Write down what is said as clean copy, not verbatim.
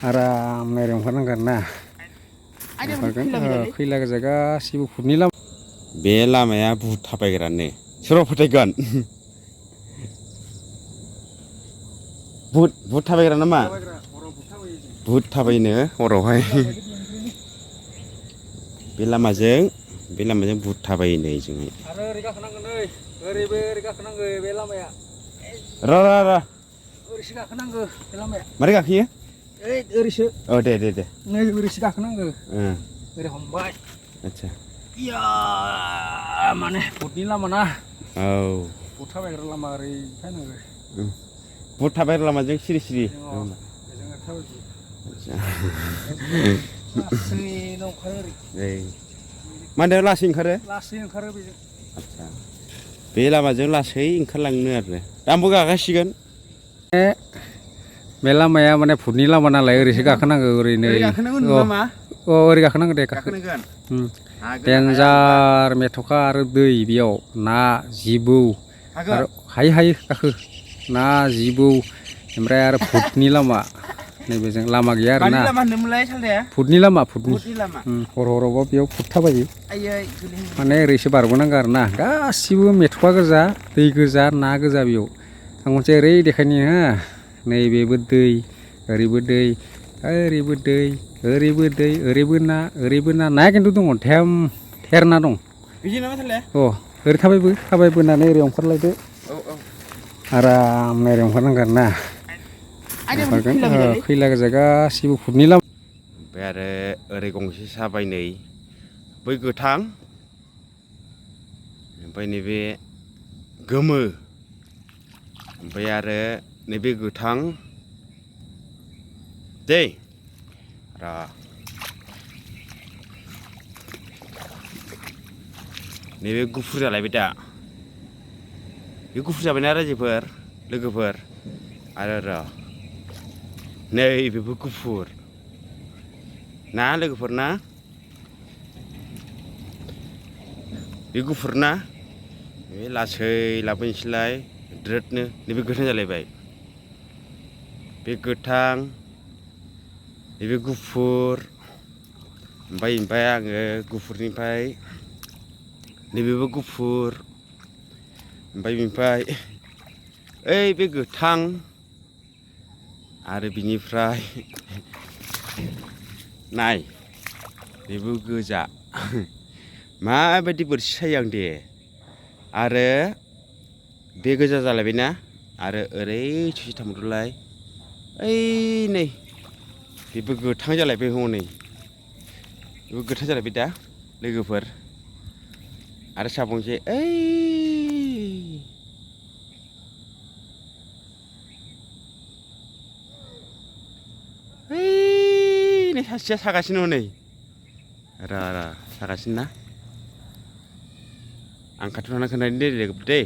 आराम नायनो ओंखारनांगोन ना खैला गोजा गासिबो फुटनि लामा बे लामाया बुहुद थाबायग्रानो सोर फोथायगोन बुहुद थाबायग्रा नामा बुहुद थाबायनो हरावहाय बे लामाजों बुहुद थाबायो नै जोंहाय आरो ओरै गाखोनांगोन नै ओरैबो ओरै गाखोनांगो बे लामाया र ओरैसो गाखोनांगो बे लामाया मारै गाखोयो ओरैसो दे नै ओरैसो गाखोनांगो ओरै हमबाय आच्छा इया माने भुटनि लामा ना औ भुट थाबायग्रा लामा ओरै फैनांगो बुहुद थाबायग्रा लामाजों सिरि बेजों थाबायजो आच्छा लासैनो ओंखारो ओरै मा होनदों लासै ओंखारो बेजों आच्छा बे लामाजों लासै ओंखारलांनो आरो दा आंबो गाखोसिगोन बे लामाया माने भुटनि लामा नालाय ओरैसो गाखोनांगौ ओरैनो ओरै गाखोनांगो दे देन्जार मेथ'खा आरो दै बेयाव ना जिबौ आरो हायो गाखो ना जिबौ ओमफ्राय आरो भुटनि लामा नैबेजों लामा गैया आरो ना भुटनि लामा हरावबा बेयाव भुट थाबायो माने ओरैसो बारबोनांगौ आरो ना गासिबो मेथ'खा गोजा दै गोजा ना गोजा बेयाव आं मोनसे ओरै देखायनि हो नैबेबो दै ओरैबो दै ओरैबो दै ओरैबो ना नाया खिन्थु दङ थेर ना दं ओरै थाबायबोनानै ओरै ओंखारलायदो आराम ओरै ओंखारनांगोन ना खैला गोजा गासिबो भुटनि लामा ओमफ्राय आरो ओरै गंसे साबाय नै बै गोथां ओमफ्राय नैबे गोमो ओमफ्राय आरो नैबे गोथां दै नैबे गुफुर जालायबाय दा बे गुफुर जाबायना रायजोफोर लोगोफोर आरो नै बेबो गुफुर ना लोगोफोर ना बे गुफुर ना बे लासै लाबोनोसैलाय द्रोदनो नैबे गोथां जालायबाय बे गोथां नैबे गुफुर ओमफ्राय आङो गुफुरनिफ्राय नैबेबो गुफुर ओमफ्राय ओइ बे गोथां आरो बिनिफ्राय नाय बेबो गोजा माबायदि बोरसि सायो आं दे आरो बे गोजा जालायबायना आरो ओरै ससे थांबावदोलाय ओइ नै बेबो गोथां जालायबाय हनै बेबो गोथां जालायबाय दा लोगोफोर आरो साबावनोसै नै सासेया सागासिनो हनै सागासिनो ना आं खाथियाव थांना खोन्थानि दे लोगोफोर दै